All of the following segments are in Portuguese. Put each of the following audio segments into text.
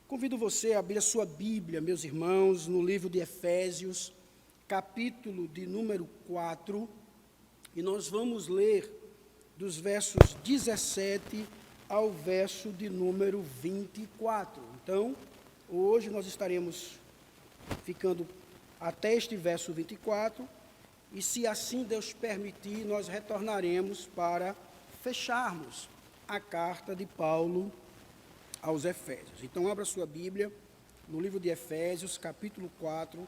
Convido você a abrir a sua Bíblia, meus irmãos, no livro de Efésios, capítulo de número 4, e nós vamos ler dos versos 17 ao verso de número 24. Então, hoje nós estaremos ficando até este verso 24, e se assim Deus permitir, nós retornaremos para fecharmos a carta de Paulo aos Efésios. Então, abra sua Bíblia no livro de Efésios, capítulo 4,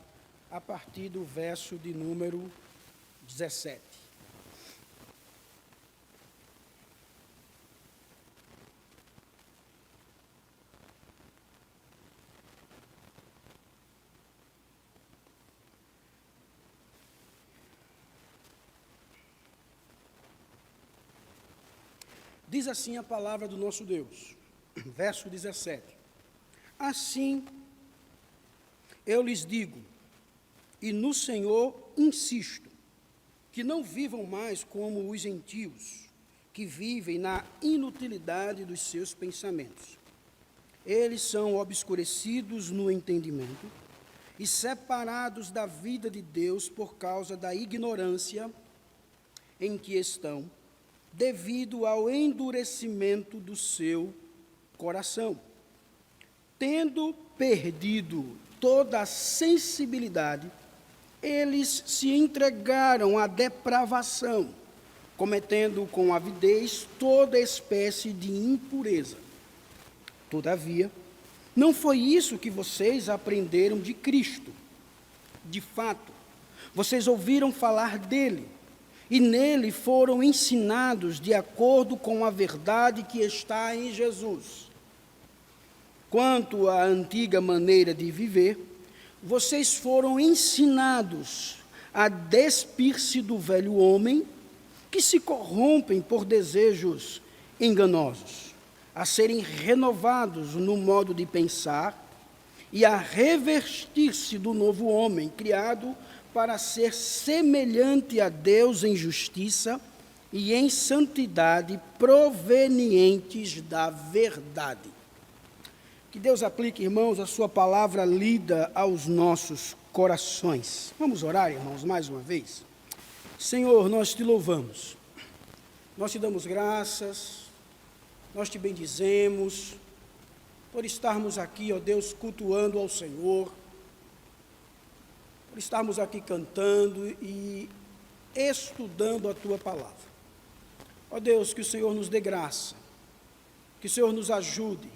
a partir do verso de número 17. Diz assim a palavra do nosso Deus, verso 17. Assim, eu lhes digo, e no Senhor insisto, que não vivam mais como os gentios, que vivem na inutilidade dos seus pensamentos. Eles são obscurecidos no entendimento e separados da vida de Deus por causa da ignorância em que estão, devido ao endurecimento do seu coração. Tendo perdido toda a sensibilidade, eles se entregaram à depravação, cometendo com avidez toda espécie de impureza. Todavia, não foi isso que vocês aprenderam de Cristo. De fato, vocês ouviram falar dele, e nele foram ensinados de acordo com a verdade que está em Jesus. Quanto à antiga maneira de viver, vocês foram ensinados a despir-se do velho homem, que se corrompem por desejos enganosos, a serem renovados no modo de pensar e a revestir-se do novo homem, criado para ser semelhante a Deus em justiça e em santidade provenientes da verdade. Que Deus aplique, irmãos, a sua palavra lida aos nossos corações. Vamos orar, irmãos, mais uma vez? Senhor, nós te louvamos, nós te damos graças, nós te bendizemos por estarmos aqui, ó Deus, cultuando ao Senhor, por estarmos aqui cantando e estudando a Tua palavra. Ó Deus, que o Senhor nos dê graça, que o Senhor nos ajude,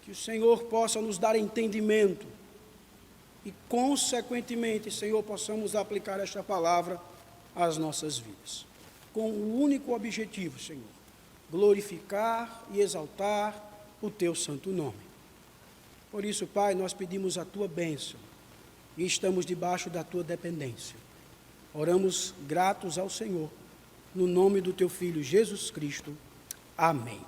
que o Senhor possa nos dar entendimento e, consequentemente, Senhor, possamos aplicar esta palavra às nossas vidas, com o único objetivo, Senhor, glorificar e exaltar o Teu santo nome. Por isso, Pai, nós pedimos a Tua bênção, e estamos debaixo da Tua dependência. Oramos gratos ao Senhor, no nome do Teu Filho Jesus Cristo. Amém.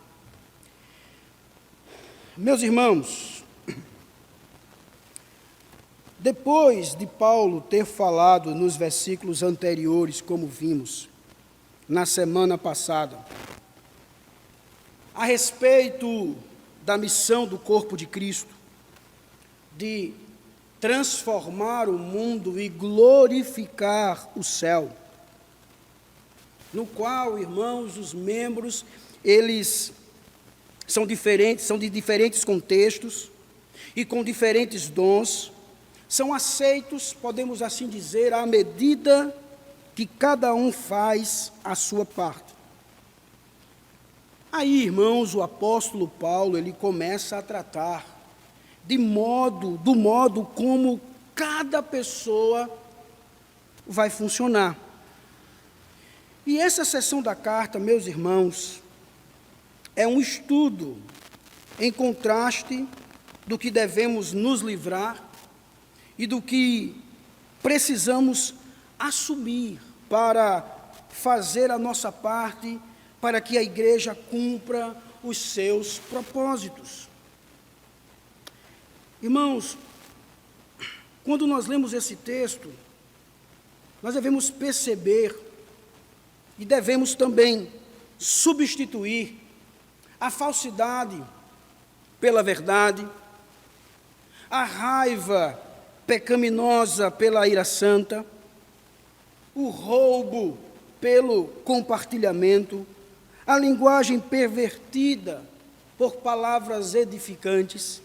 Meus irmãos, depois de Paulo ter falado nos versículos anteriores, como vimos na semana passada, a respeito da missão do corpo de Cristo, de transformar o mundo e glorificar o céu, no qual, irmãos, os membros, eles são diferentes, são de diferentes contextos e com diferentes dons, são aceitos, podemos assim dizer, à medida que cada um faz a sua parte. Aí, irmãos, o apóstolo Paulo, ele começa a tratar do modo como cada pessoa vai funcionar. E essa seção da carta, meus irmãos, é um estudo em contraste do que devemos nos livrar e do que precisamos assumir para fazer a nossa parte, para que a igreja cumpra os seus propósitos. Irmãos, quando nós lemos esse texto, nós devemos perceber e devemos também substituir a falsidade pela verdade, a raiva pecaminosa pela ira santa, o roubo pelo compartilhamento, a linguagem pervertida por palavras edificantes.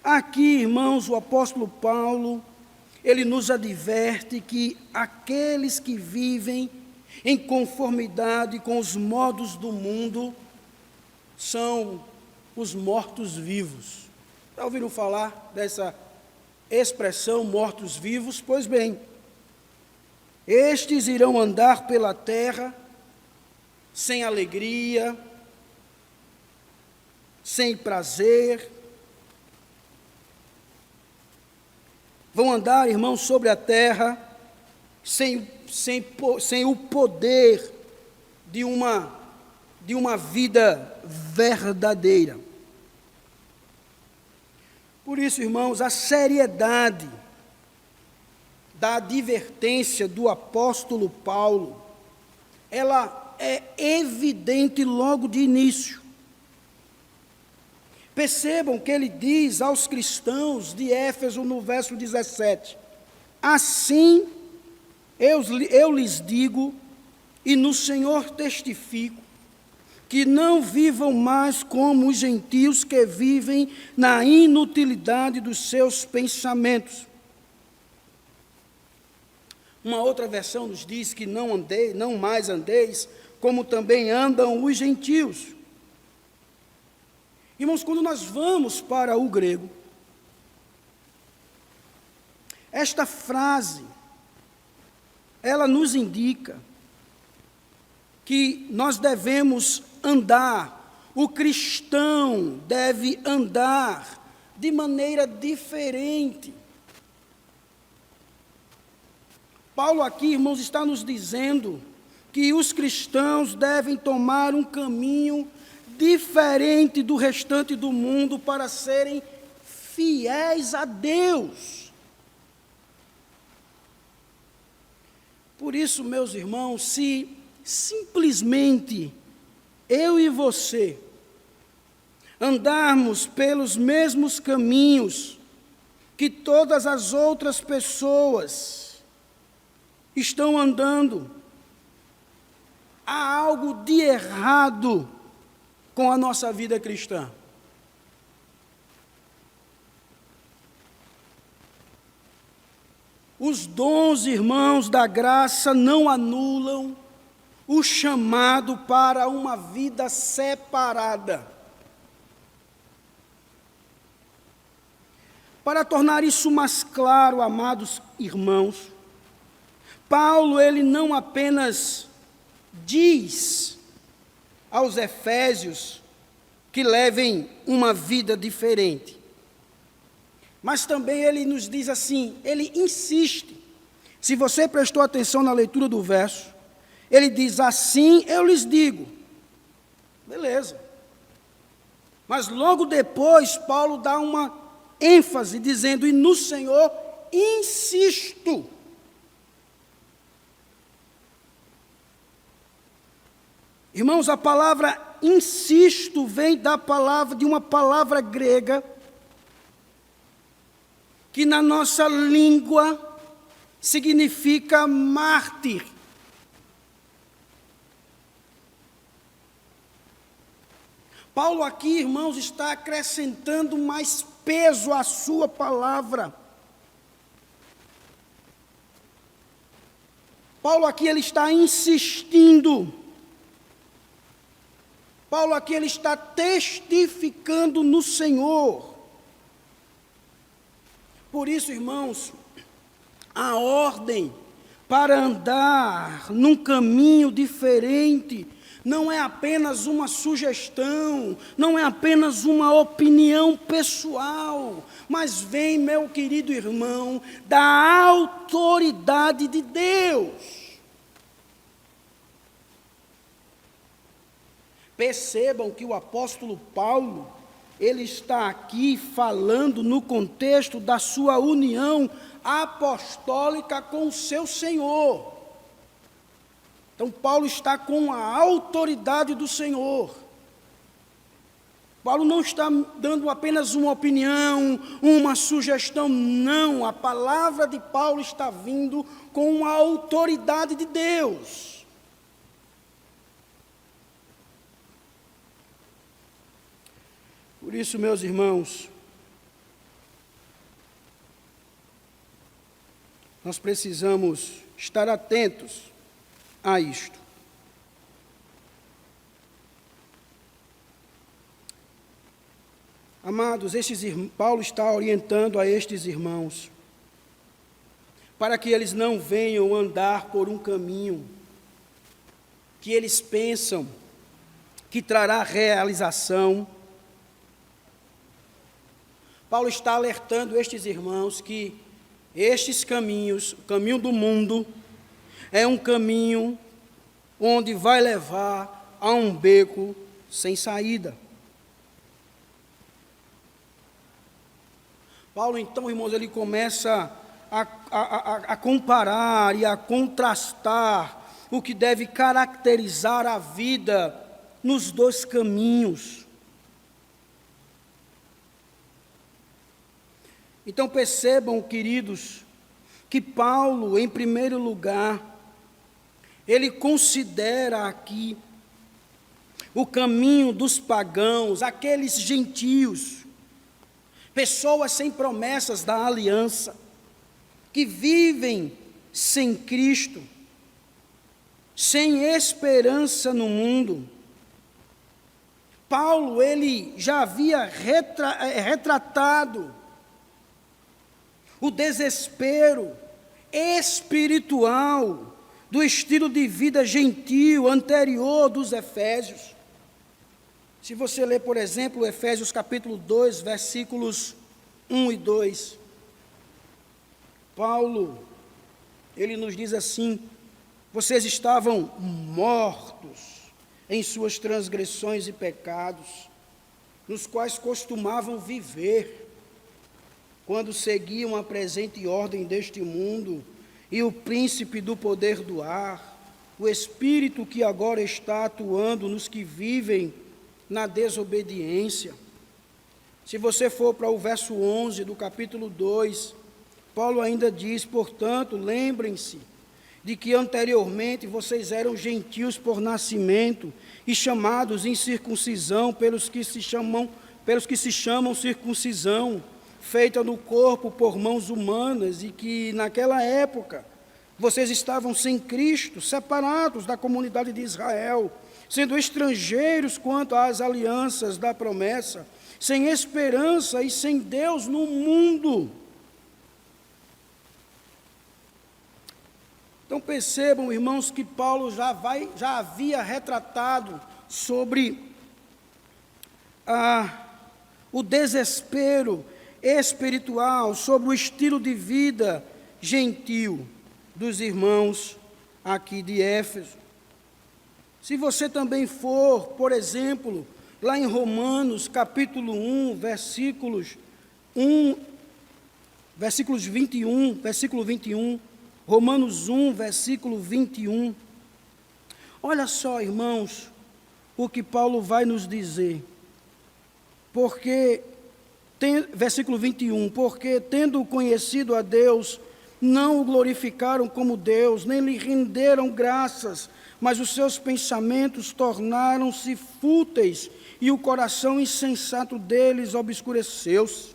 Aqui, irmãos, o apóstolo Paulo, ele nos adverte que aqueles que vivem em conformidade com os modos do mundo são os mortos-vivos. Já ouviram falar dessa expressão, mortos-vivos? Pois bem, estes irão andar pela terra sem alegria, sem prazer. Vão andar, irmãos, sobre a terra sem o poder de uma vida verdadeira. Por isso, irmãos, a seriedade da advertência do apóstolo Paulo, ela é evidente logo de início. Percebam que ele diz aos cristãos de Éfeso no verso 17: assim eu lhes digo, e no Senhor testifico, que não vivam mais como os gentios que vivem na inutilidade dos seus pensamentos. Uma outra versão nos diz que não mais andeis como também andam os gentios. Irmãos, quando nós vamos para o grego, esta frase, ela nos indica que nós devemos andar, o cristão deve andar de maneira diferente. Paulo aqui, irmãos, está nos dizendo que os cristãos devem tomar um caminho diferente do restante do mundo para serem fiéis a Deus. Por isso, meus irmãos, se simplesmente eu e você andarmos pelos mesmos caminhos que todas as outras pessoas estão andando, há algo de errado com a nossa vida cristã. Os dons, irmãos, da graça não anulam o chamado para uma vida separada. Para tornar isso mais claro, amados irmãos, Paulo, ele não apenas diz aos efésios que levem uma vida diferente, mas também ele nos diz assim, ele insiste. Se você prestou atenção na leitura do verso, ele diz: assim eu lhes digo. Beleza. Mas logo depois, Paulo dá uma ênfase, dizendo: e no Senhor insisto. Irmãos, a palavra insisto vem de uma palavra grega, que na nossa língua significa mártir. Paulo aqui, irmãos, está acrescentando mais peso à sua palavra. Paulo aqui, ele está insistindo. Paulo aqui, ele está testificando no Senhor. Por isso, irmãos, a ordem para andar num caminho diferente não é apenas uma sugestão, não é apenas uma opinião pessoal, mas vem, meu querido irmão, da autoridade de Deus. Percebam que o apóstolo Paulo, ele está aqui falando no contexto da sua união apostólica com o seu Senhor. Então, Paulo está com a autoridade do Senhor. Paulo não está dando apenas uma opinião, uma sugestão, não. A palavra de Paulo está vindo com a autoridade de Deus. Por isso, meus irmãos, nós precisamos estar atentos a isto. Amados, Paulo está orientando a estes irmãos para que eles não venham andar por um caminho que eles pensam que trará realização. Paulo está alertando estes irmãos que estes caminhos, o caminho do mundo, é um caminho onde vai levar a um beco sem saída. Paulo, então, irmãos, ele começa a comparar e a contrastar o que deve caracterizar a vida nos dois caminhos. Então percebam, queridos, que Paulo, em primeiro lugar, ele considera aqui o caminho dos pagãos, aqueles gentios, pessoas sem promessas da aliança, que vivem sem Cristo, sem esperança no mundo. Paulo, ele já havia retratado o desespero espiritual do estilo de vida gentil anterior dos Efésios. Se você ler, por exemplo, Efésios capítulo 2, versículos 1 e 2, Paulo, ele nos diz assim: vocês estavam mortos em suas transgressões e pecados, nos quais costumavam viver, quando seguiam a presente ordem deste mundo e o príncipe do poder do ar, o espírito que agora está atuando nos que vivem na desobediência. Se você for para o verso 11 do capítulo 2, Paulo ainda diz: portanto, lembrem-se de que anteriormente vocês eram gentios por nascimento e chamados incircuncisão pelos que se chamam circuncisão, feita no corpo por mãos humanas, e que naquela época vocês estavam sem Cristo, separados da comunidade de Israel, sendo estrangeiros quanto às alianças da promessa, sem esperança e sem Deus no mundo. Então percebam, irmãos, que Paulo já havia retratado sobre o desespero espiritual, sobre o estilo de vida gentil dos irmãos aqui de Éfeso. Se você também for, por exemplo, lá em Romanos, capítulo 1, versículo 21, Romanos 1, versículo 21. Olha só, irmãos, o que Paulo vai nos dizer. Versículo 21, porque tendo conhecido a Deus, não o glorificaram como Deus, nem lhe renderam graças, mas os seus pensamentos tornaram-se fúteis, e o coração insensato deles obscureceu-se.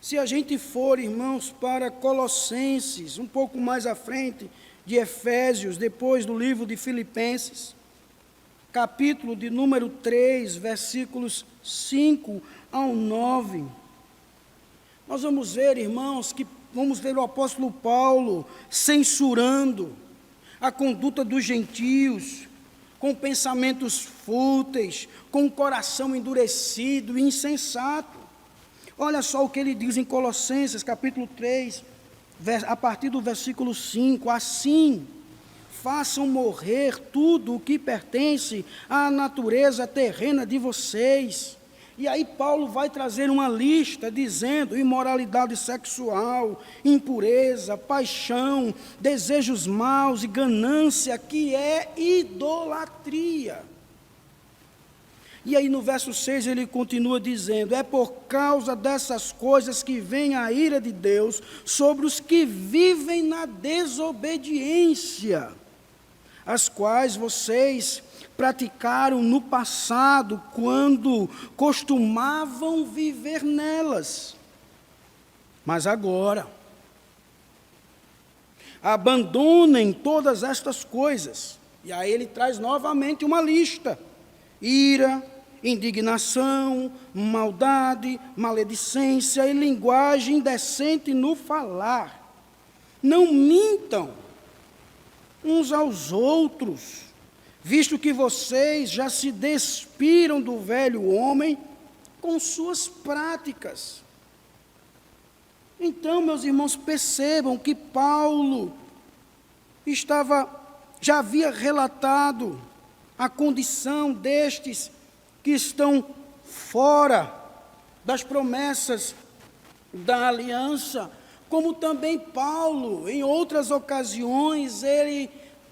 Se a gente for, irmãos, para Colossenses, um pouco mais à frente de Efésios, depois do livro de Filipenses, capítulo de número 3, versículos 5 ao 9, nós vamos ver, irmãos, vamos ver o apóstolo Paulo censurando a conduta dos gentios, com pensamentos fúteis, com o coração endurecido e insensato. Olha só o que ele diz em Colossenses, capítulo 3, a partir do versículo 5, assim, façam morrer tudo o que pertence à natureza terrena de vocês. E aí Paulo vai trazer uma lista dizendo: imoralidade sexual, impureza, paixão, desejos maus e ganância, que é idolatria. E aí no verso 6 ele continua dizendo: é por causa dessas coisas que vem a ira de Deus sobre os que vivem na desobediência, as quais vocês praticaram no passado, quando costumavam viver nelas. Mas agora, abandonem todas estas coisas. E aí ele traz novamente uma lista: ira, indignação, maldade, maledicência e linguagem indecente no falar. Não mintam uns aos outros, visto que vocês já se despiram do velho homem com suas práticas. Então, meus irmãos, percebam que Paulo já havia relatado a condição destes que estão fora das promessas da aliança, como também Paulo, em outras ocasiões, ele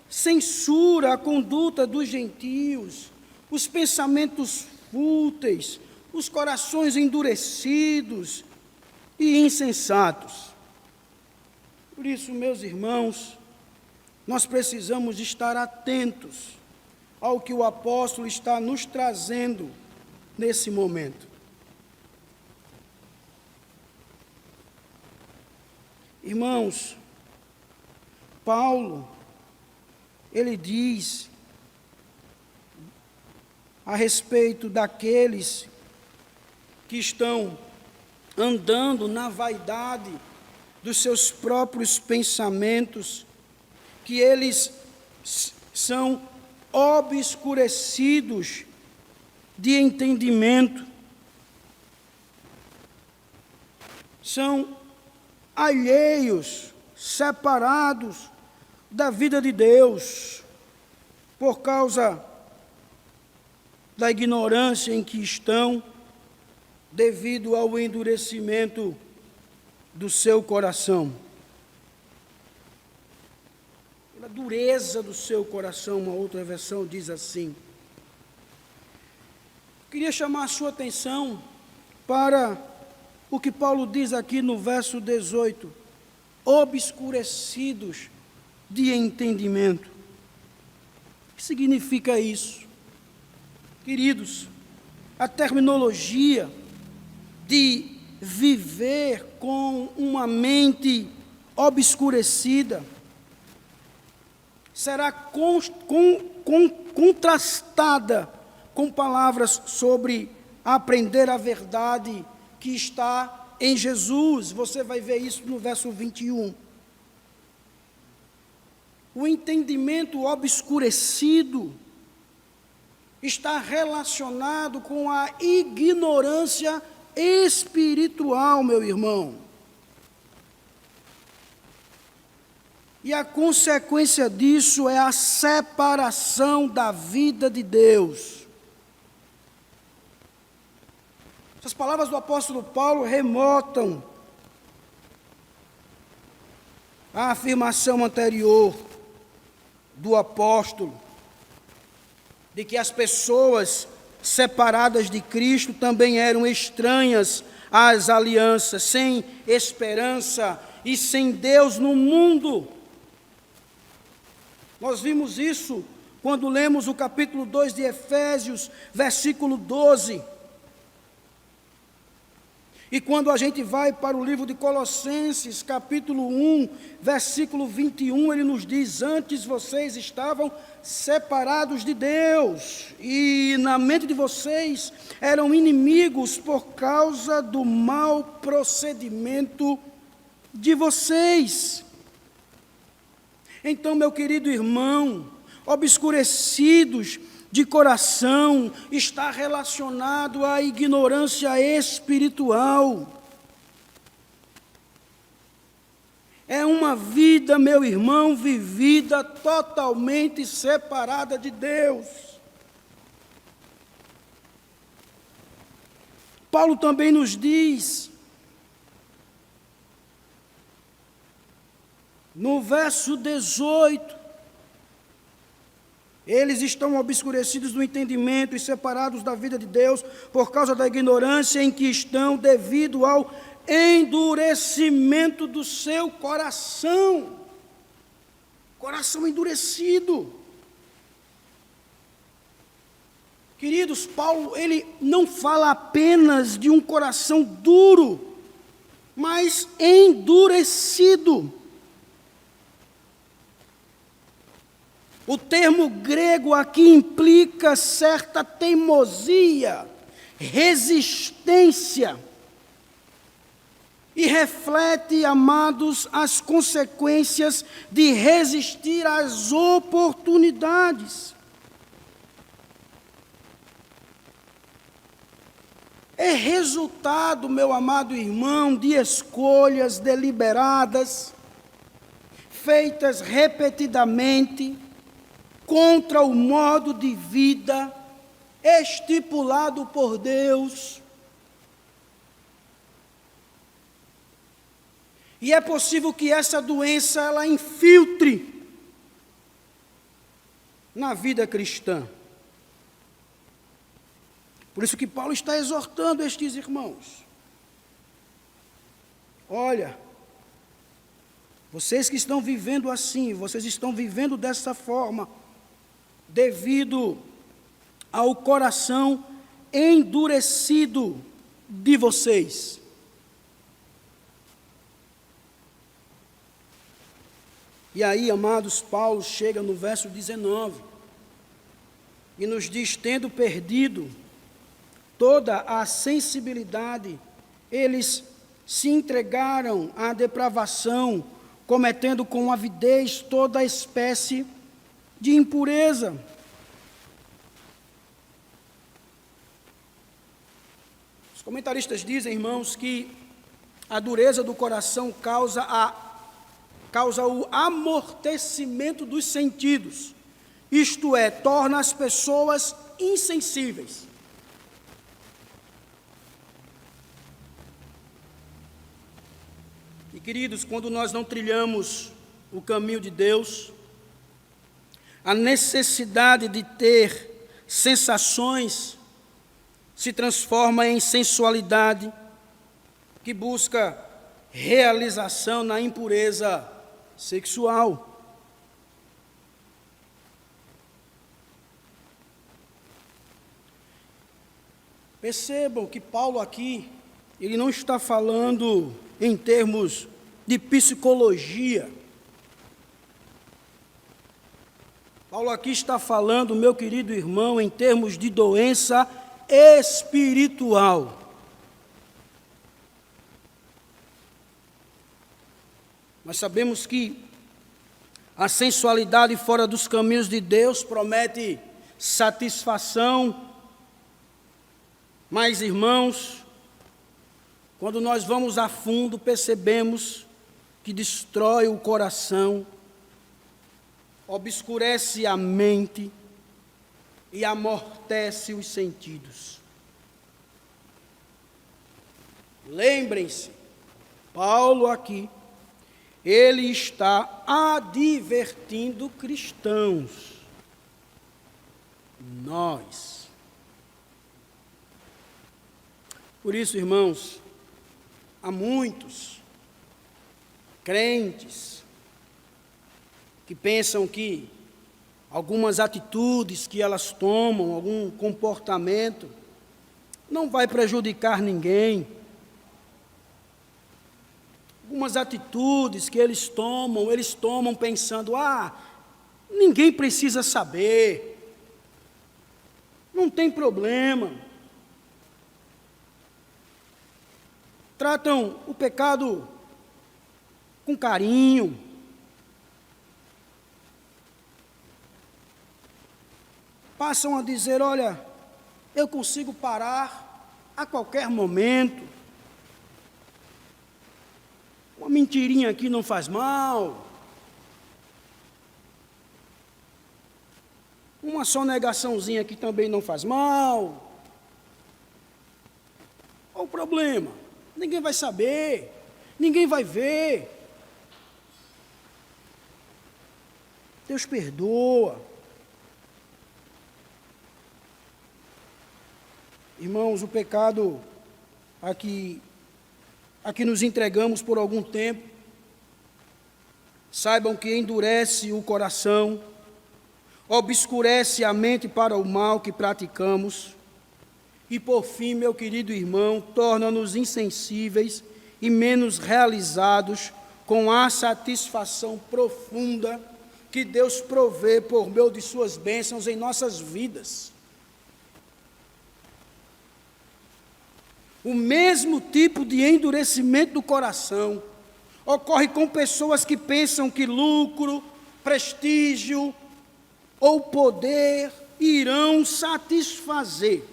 censura a conduta dos gentios, os pensamentos fúteis, os corações endurecidos e insensatos. Por isso, meus irmãos, nós precisamos estar atentos ao que o apóstolo está nos trazendo nesse momento. Irmãos, Paulo, ele diz a respeito daqueles que estão andando na vaidade dos seus próprios pensamentos, que eles são obscurecidos de entendimento, são alheios, separados da vida de Deus, por causa da ignorância em que estão, devido ao endurecimento do seu coração. Pela dureza do seu coração, uma outra versão diz assim. Queria chamar a sua atenção para o que Paulo diz aqui no verso 18: obscurecidos de entendimento. O que significa isso? Queridos, a terminologia de viver com uma mente obscurecida será contrastada com palavras sobre aprender a verdade que está em Jesus. Você vai ver isso no verso 21. O entendimento obscurecido está relacionado com a ignorância espiritual, meu irmão. E a consequência disso é a separação da vida de Deus. Essas palavras do apóstolo Paulo remontam à afirmação anterior do apóstolo, de que as pessoas separadas de Cristo também eram estranhas às alianças, sem esperança e sem Deus no mundo. Nós vimos isso quando lemos o capítulo 2 de Efésios, versículo 12. E quando a gente vai para o livro de Colossenses, capítulo 1, versículo 21, ele nos diz: antes vocês estavam separados de Deus, e na mente de vocês eram inimigos por causa do mau procedimento de vocês. Então, meu querido irmão, obscurecidos de coração está relacionado à ignorância espiritual. É uma vida, meu irmão, vivida totalmente separada de Deus. Paulo também nos diz, no verso 18, Eles estão obscurecidos do entendimento e separados da vida de Deus por causa da ignorância em que estão devido ao endurecimento do seu coração. Coração endurecido. Queridos, Paulo, ele não fala apenas de um coração duro, mas endurecido. O termo grego aqui implica certa teimosia, resistência, e reflete, amados, as consequências de resistir às oportunidades. É resultado, meu amado irmão, de escolhas deliberadas, feitas repetidamente, contra o modo de vida estipulado por Deus. E é possível que essa doença ela infiltre na vida cristã. Por isso que Paulo está exortando estes irmãos. Olha, vocês que estão vivendo assim, vocês estão vivendo dessa forma, devido ao coração endurecido de vocês. E aí, amados, Paulo chega no verso 19 e nos diz: tendo perdido toda a sensibilidade, eles se entregaram à depravação, cometendo com avidez toda espécie de impureza. Os comentaristas dizem, irmãos, que a dureza do coração causa o amortecimento dos sentidos, isto é, torna as pessoas insensíveis. E, queridos, quando nós não trilhamos o caminho de Deus, a necessidade de ter sensações se transforma em sensualidade, que busca realização na impureza sexual. Percebam que Paulo aqui, ele não está falando em termos de psicologia. Paulo aqui está falando, meu querido irmão, em termos de doença espiritual. Nós sabemos que a sensualidade fora dos caminhos de Deus promete satisfação, mas, irmãos, quando nós vamos a fundo, percebemos que destrói o coração, obscurece a mente e amortece os sentidos. Lembrem-se, Paulo aqui, ele está advertindo cristãos. Nós. Por isso, irmãos, há muitos crentes que pensam que algumas atitudes que elas tomam, algum comportamento, não vai prejudicar ninguém. Algumas atitudes que eles tomam pensando, ninguém precisa saber, não tem problema. Tratam o pecado com carinho. Passam a dizer, olha, eu consigo parar a qualquer momento. Uma mentirinha aqui não faz mal. Uma sonegaçãozinha aqui também não faz mal. Qual o problema? Ninguém vai saber, ninguém vai ver. Deus perdoa. Irmãos, o pecado a que nos entregamos por algum tempo, saibam que endurece o coração, obscurece a mente para o mal que praticamos e, por fim, meu querido irmão, torna-nos insensíveis e menos realizados com a satisfação profunda que Deus provê por meio de suas bênçãos em nossas vidas. O mesmo tipo de endurecimento do coração ocorre com pessoas que pensam que lucro, prestígio ou poder irão satisfazer.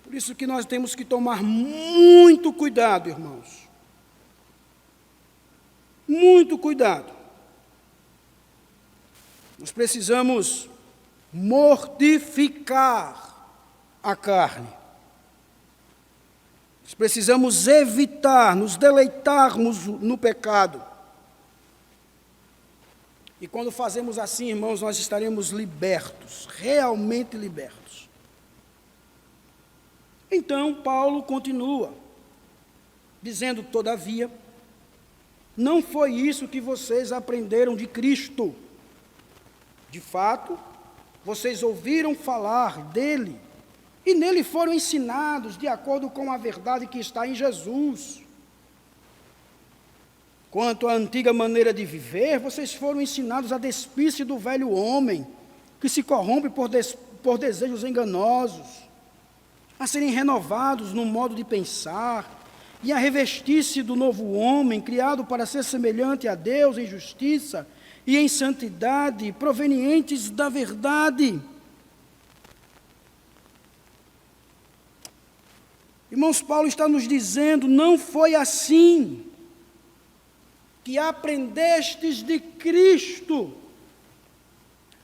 Por isso que nós temos que tomar muito cuidado, irmãos. Muito cuidado. Nós precisamos mortificar a carne. Nós precisamos evitar, nos deleitarmos no pecado. E quando fazemos assim, irmãos, nós estaremos libertos, realmente libertos. Então, Paulo continua, dizendo, todavia, não foi isso que vocês aprenderam de Cristo. De fato, vocês ouviram falar dele, e nele foram ensinados de acordo com a verdade que está em Jesus. Quanto à antiga maneira de viver, vocês foram ensinados a despir-se do velho homem, que se corrompe por desejos enganosos, a serem renovados no modo de pensar, e a revestir-se do novo homem, criado para ser semelhante a Deus em justiça e em santidade, provenientes da verdade. Irmãos, Paulo está nos dizendo, não foi assim que aprendestes de Cristo.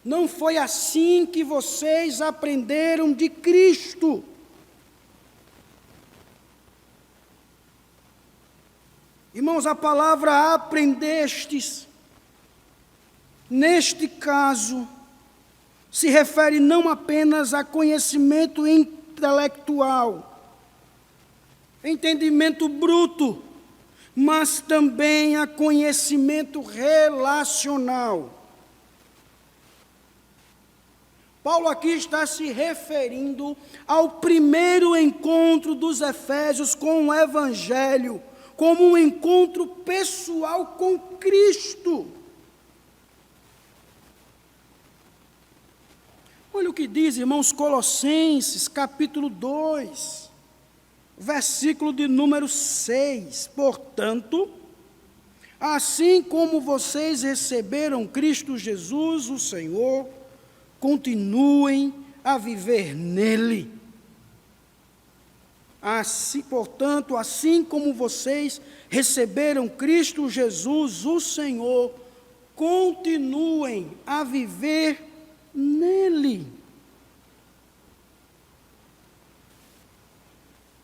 Não foi assim que vocês aprenderam de Cristo. Irmãos, a palavra aprendestes, neste caso, se refere não apenas a conhecimento intelectual, entendimento bruto, mas também a conhecimento relacional. Paulo aqui está se referindo ao primeiro encontro dos efésios com o Evangelho, como um encontro pessoal com Cristo. Olha o que diz, irmãos, Colossenses, capítulo 2, versículo de número 6. Portanto, assim como vocês receberam Cristo Jesus, o Senhor, continuem a viver nele. Assim, portanto, assim como vocês receberam Cristo Jesus, o Senhor, continuem a viver nele.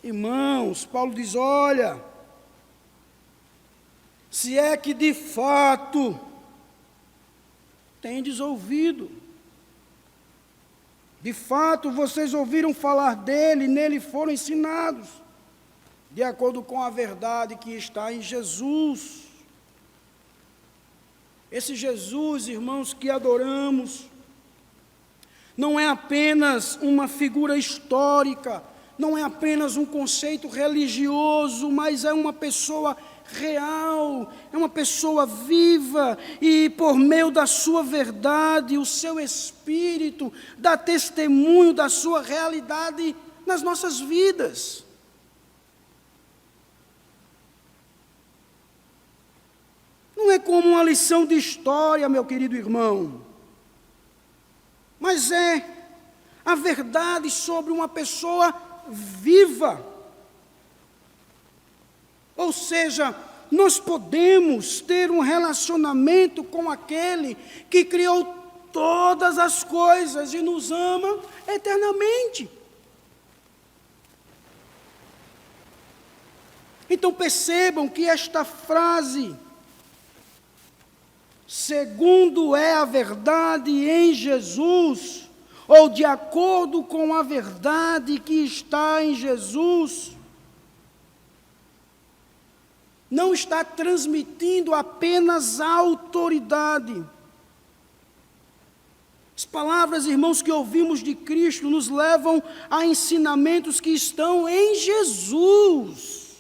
Irmãos, Paulo diz, olha, se é que de fato tendes ouvido, de fato vocês ouviram falar dele, e nele foram ensinados, de acordo com a verdade que está em Jesus. Esse Jesus, irmãos, que adoramos, não é apenas uma figura histórica, não é apenas um conceito religioso, mas é uma pessoa real, é uma pessoa viva, e por meio da sua verdade, o seu Espírito dá testemunho da sua realidade nas nossas vidas. Não é como uma lição de história, meu querido irmão, mas é a verdade sobre uma pessoa viva. Ou seja, nós podemos ter um relacionamento com aquele que criou todas as coisas e nos ama eternamente. Então percebam que esta frase, segundo é a verdade em Jesus, ou de acordo com a verdade que está em Jesus, não está transmitindo apenas autoridade. As palavras, irmãos, que ouvimos de Cristo nos levam a ensinamentos que estão em Jesus.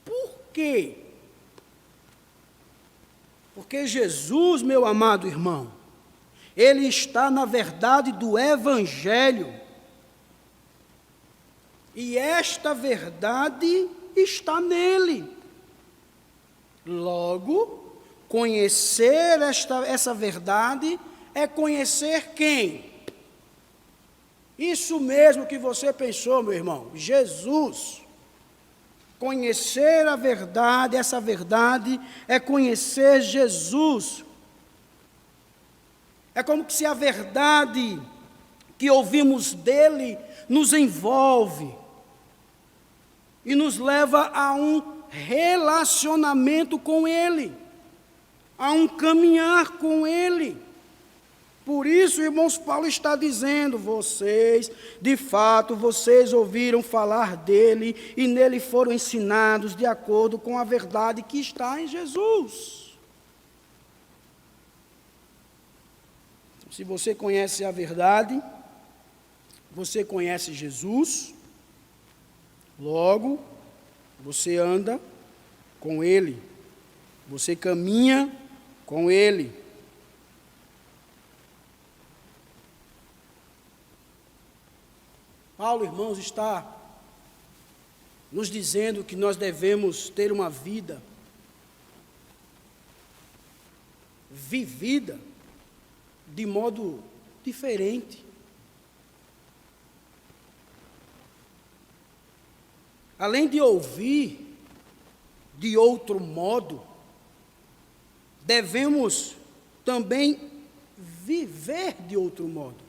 Por quê? Porque Jesus, meu amado irmão, Ele está na verdade do Evangelho. E esta verdade está nele. Logo, conhecer essa verdade é conhecer quem? Isso mesmo que você pensou, meu irmão, Jesus. Conhecer a verdade, essa verdade é conhecer Jesus. É como se a verdade que ouvimos dele nos envolve e nos leva a um relacionamento com ele, a um caminhar com ele. Por isso, irmãos, Paulo está dizendo, de fato, vocês ouviram falar dele e nele foram ensinados de acordo com a verdade que está em Jesus. Então, se você conhece a verdade, você conhece Jesus, logo, você anda com ele, você caminha com ele. Paulo, irmãos, está nos dizendo que nós devemos ter uma vida vivida de modo diferente. Além de ouvir de outro modo, devemos também viver de outro modo.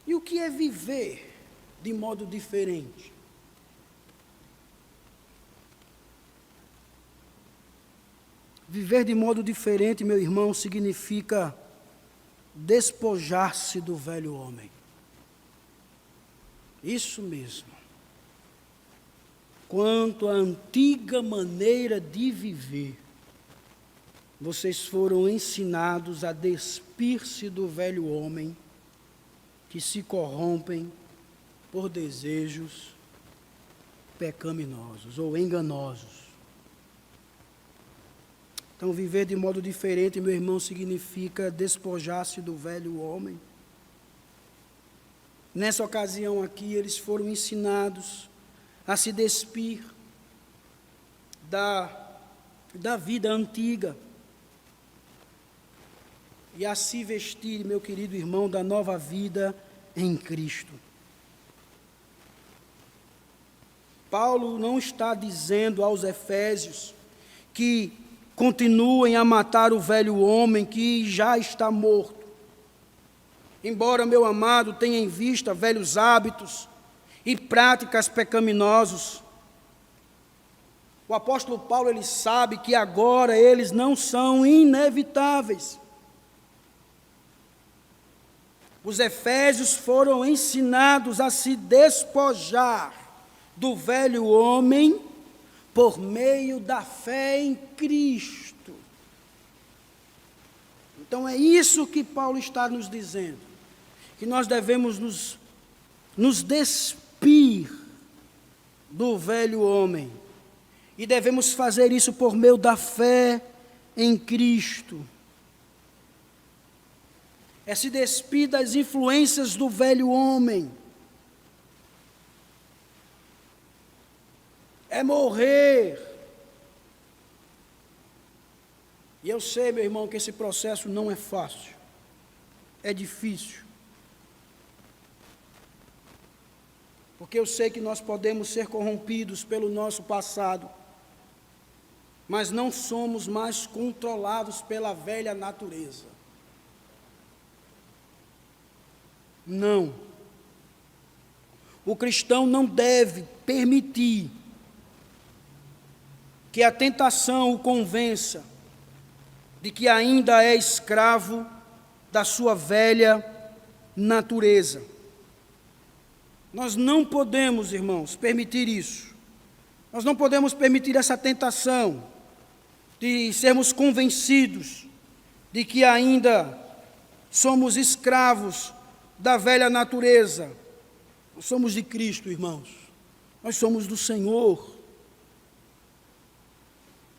E o que é viver de modo diferente? Viver de modo diferente, meu irmão, significa despojar-se do velho homem. Isso mesmo. Quanto à antiga maneira de viver, vocês foram ensinados a despir-se do velho homem, que se corrompem por desejos pecaminosos ou enganosos. Então, viver de modo diferente, meu irmão, significa despojar-se do velho homem. Nessa ocasião aqui, eles foram ensinados a se despir da vida antiga e a se vestir, meu querido irmão, da nova vida em Cristo. Paulo não está dizendo aos Efésios que continuem a matar o velho homem que já está morto. Embora, meu amado, tenha em vista velhos hábitos e práticas pecaminosos, o apóstolo Paulo, ele sabe que agora eles não são inevitáveis. Os efésios foram ensinados a se despojar do velho homem por meio da fé em Cristo. Então é isso que Paulo está nos dizendo, que nós devemos nos despir do velho homem, e devemos fazer isso por meio da fé em Cristo. É se despir das influências do velho homem. É morrer. E eu sei, meu irmão, que esse processo não é fácil. É difícil. Porque eu sei que nós podemos ser corrompidos pelo nosso passado, mas não somos mais controlados pela velha natureza. Não. O cristão não deve permitir que a tentação o convença de que ainda é escravo da sua velha natureza. Nós não podemos, irmãos, permitir isso. Nós não podemos permitir essa tentação de sermos convencidos de que ainda somos escravos da velha natureza. Nós somos de Cristo, irmãos. Nós somos do Senhor.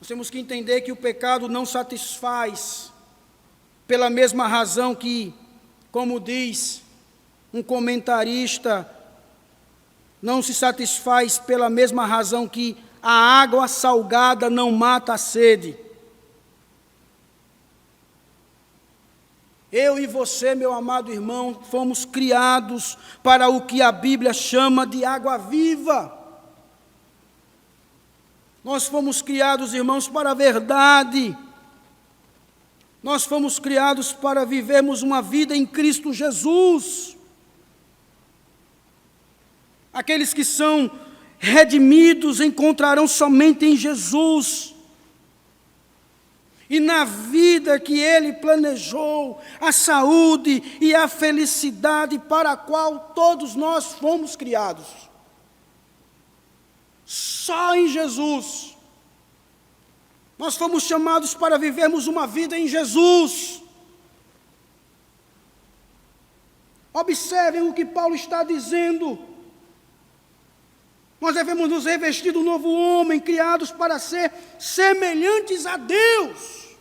Nós temos que entender que o pecado não satisfaz pela mesma razão que, como diz um comentarista, não se satisfaz pela mesma razão que a água salgada não mata a sede. Eu e você, meu amado irmão, fomos criados para o que a Bíblia chama de água viva. Nós fomos criados, irmãos, para a verdade. Nós fomos criados para vivermos uma vida em Cristo Jesus. Aqueles que são redimidos encontrarão somente em Jesus. E na vida que Ele planejou, a saúde e a felicidade para a qual todos nós fomos criados. Só em Jesus. Nós fomos chamados para vivermos uma vida em Jesus. Observem o que Paulo está dizendo. Nós devemos nos revestir do novo homem, criados para ser semelhantes a Deus.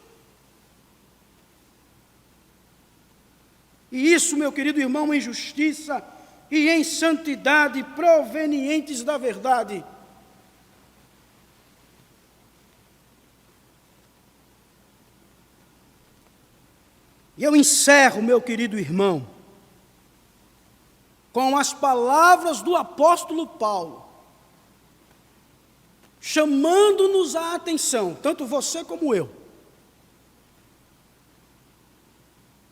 E isso, meu querido irmão, em justiça e em santidade provenientes da verdade. E eu encerro, meu querido irmão, com as palavras do apóstolo Paulo, chamando-nos a atenção, tanto você como eu.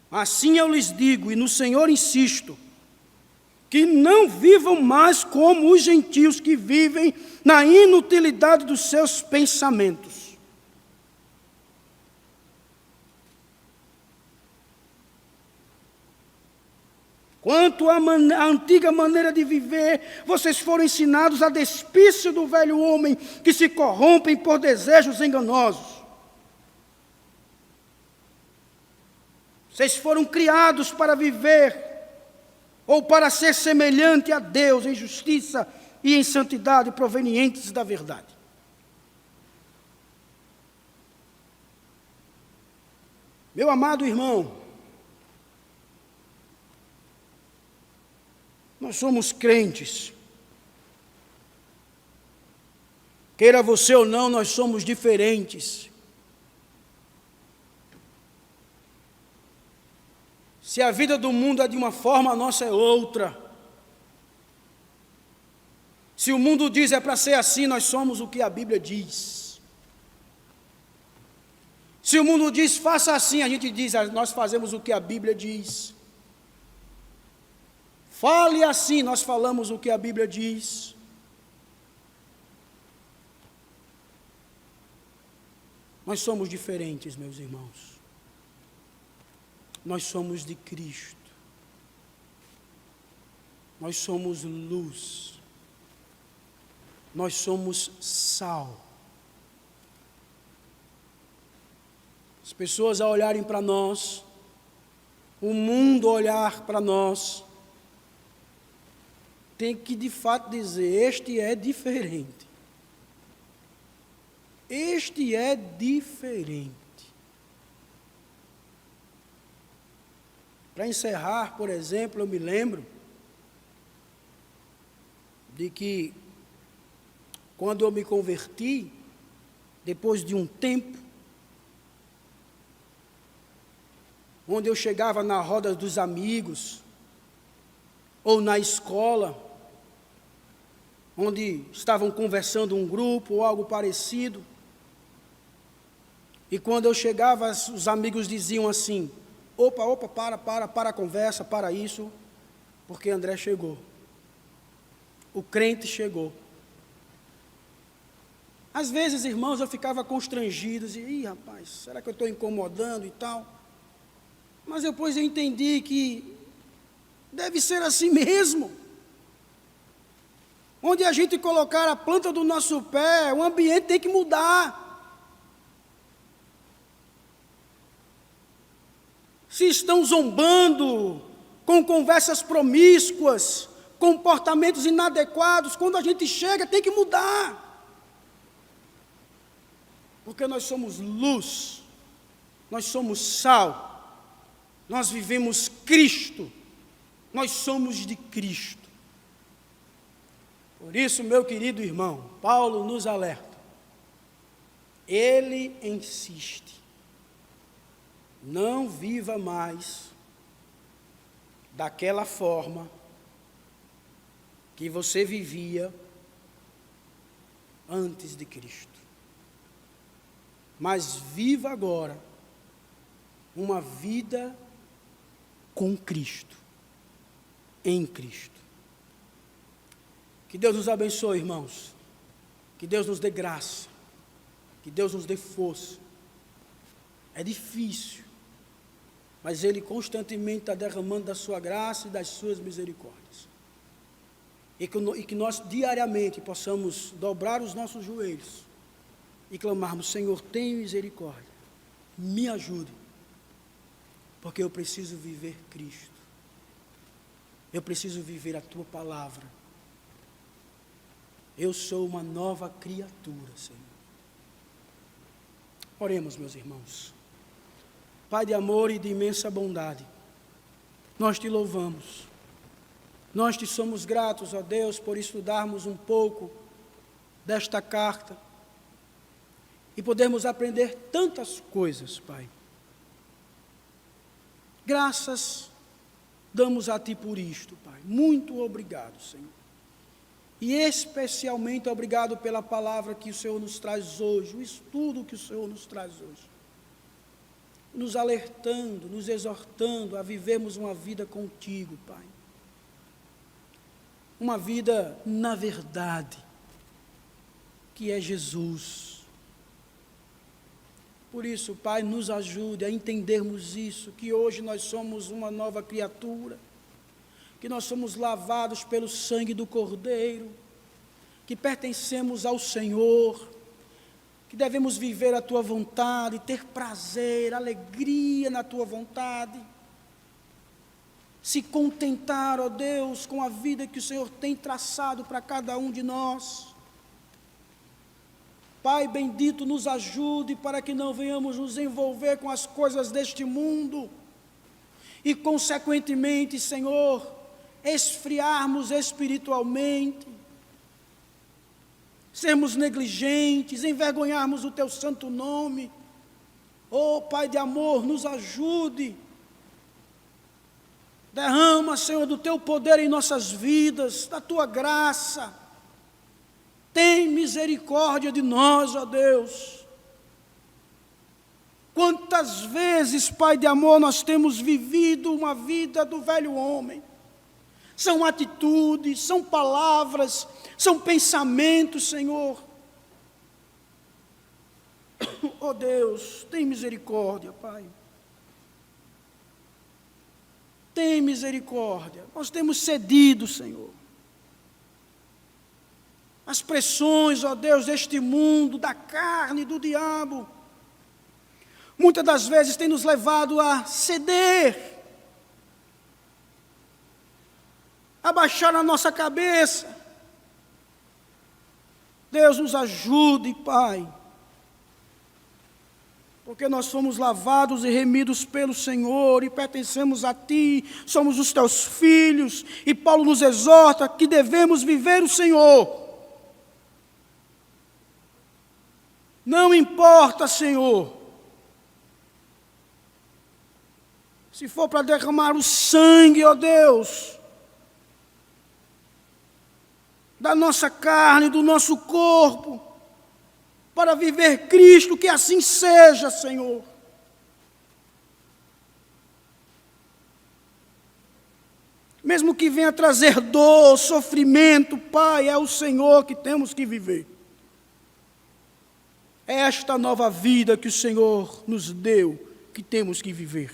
Assim eu lhes digo, e no Senhor insisto, que não vivam mais como os gentios que vivem na inutilidade dos seus pensamentos. Quanto à antiga maneira de viver, vocês foram ensinados a despir-se do velho homem que se corrompem por desejos enganosos. Vocês foram criados para viver, ou para ser semelhante a Deus em justiça e em santidade provenientes da verdade. Meu amado irmão, nós somos crentes. Queira você ou não, nós somos diferentes. Se a vida do mundo é de uma forma, a nossa é outra. Se o mundo diz é para ser assim, nós somos o que a Bíblia diz. Se o mundo diz faça assim, a gente diz, nós fazemos o que a Bíblia diz. Fale assim, nós falamos o que a Bíblia diz. Nós somos diferentes, meus irmãos. Nós somos de Cristo. Nós somos luz. Nós somos sal. As pessoas a olharem para nós, o mundo olhar para nós, tem que de fato dizer, este é diferente. Este é diferente. Para encerrar, por exemplo, eu me lembro de que, quando eu me converti, depois de um tempo, onde eu chegava na roda dos amigos, ou na escola, onde estavam conversando um grupo ou algo parecido, e quando eu chegava, os amigos diziam assim, opa, para a conversa, para isso, porque André chegou. O crente chegou. Às vezes, irmãos, eu ficava constrangido, dizia, ih, rapaz, será que eu estou incomodando e tal? Mas depois eu entendi que deve ser assim mesmo. Onde a gente colocar a planta do nosso pé, o ambiente tem que mudar. Se estão zombando, com conversas promíscuas, comportamentos inadequados, quando a gente chega tem que mudar. Porque nós somos luz, nós somos sal, nós vivemos Cristo, nós somos de Cristo. Por isso, meu querido irmão, Paulo nos alerta. Ele insiste. Não viva mais daquela forma que você vivia antes de Cristo. Mas viva agora uma vida com Cristo, em Cristo. Que Deus nos abençoe, irmãos. Que Deus nos dê graça. Que Deus nos dê força. É difícil, mas Ele constantemente está derramando da sua graça e das suas misericórdias. E que nós diariamente possamos dobrar os nossos joelhos e clamarmos, Senhor, tenha misericórdia, me ajude, porque eu preciso viver Cristo. Eu preciso viver a Tua palavra. Eu sou uma nova criatura, Senhor. Oremos, meus irmãos. Pai de amor e de imensa bondade, nós Te louvamos. Nós Te somos gratos, ó Deus, por estudarmos um pouco desta carta e podermos aprender tantas coisas, Pai. Graças damos a Ti por isto, Pai. Muito obrigado, Senhor. E especialmente obrigado pela palavra que o Senhor nos traz hoje, o estudo que o Senhor nos traz hoje. Nos alertando, nos exortando a vivermos uma vida contigo, Pai. Uma vida na verdade, que é Jesus. Por isso, Pai, nos ajude a entendermos isso, que hoje nós somos uma nova criatura, que nós somos lavados pelo sangue do Cordeiro, que pertencemos ao Senhor, que devemos viver a Tua vontade, ter prazer, alegria na Tua vontade, se contentar, ó Deus, com a vida que o Senhor tem traçado para cada um de nós. Pai bendito, nos ajude para que não venhamos nos envolver com as coisas deste mundo e, consequentemente, Senhor, esfriarmos espiritualmente, sermos negligentes, envergonharmos o Teu santo nome. Oh, Pai de amor, nos ajude. Derrama, Senhor, do Teu poder em nossas vidas, da Tua graça. Tem misericórdia de nós, ó Deus. Quantas vezes, Pai de amor, nós temos vivido uma vida do velho homem. São atitudes, são palavras, são pensamentos, Senhor. Ó Deus, tem misericórdia, Pai. Tem misericórdia. Nós temos cedido, Senhor. As pressões, ó Deus, deste mundo, da carne, do diabo, muitas das vezes tem nos levado a ceder, a baixar a nossa cabeça. Deus nos ajude, Pai, porque nós fomos lavados e remidos pelo Senhor e pertencemos a Ti, somos os Teus filhos, e Paulo nos exorta que devemos viver o Senhor. Não importa, Senhor, se for para derramar o sangue, ó Deus, da nossa carne, do nosso corpo, para viver Cristo, que assim seja, Senhor. Mesmo que venha trazer dor, sofrimento, Pai, é o Senhor que temos que viver. É esta nova vida que o Senhor nos deu, que temos que viver.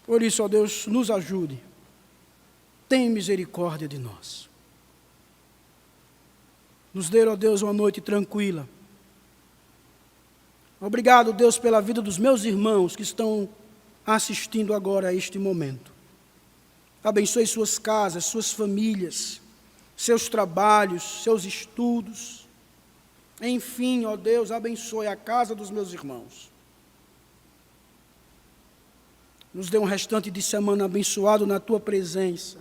Por isso, ó Deus, nos ajude. Tem misericórdia de nós. Nos dê, ó Deus, uma noite tranquila. Obrigado, Deus, pela vida dos meus irmãos que estão assistindo agora a este momento. Abençoe suas casas, suas famílias, seus trabalhos, seus estudos. Enfim, ó Deus, abençoe a casa dos meus irmãos. Nos dê um restante de semana abençoado na Tua presença.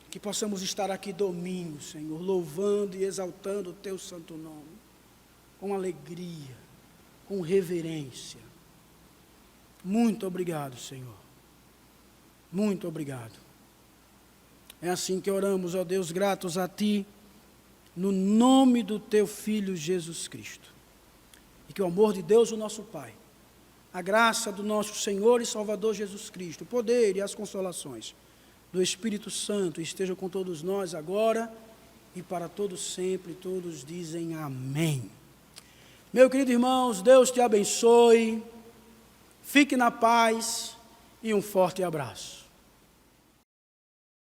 Que possamos estar aqui domingo, Senhor, louvando e exaltando o Teu santo nome, com alegria, com reverência. Muito obrigado, Senhor. Muito obrigado. É assim que oramos, ó Deus, gratos a Ti, no nome do Teu Filho Jesus Cristo. E que o amor de Deus, o nosso Pai, a graça do nosso Senhor e Salvador Jesus Cristo, o poder e as consolações do Espírito Santo estejam com todos nós agora e para todos sempre. Todos dizem amém. Meu querido irmãos, Deus te abençoe, fique na paz e um forte abraço.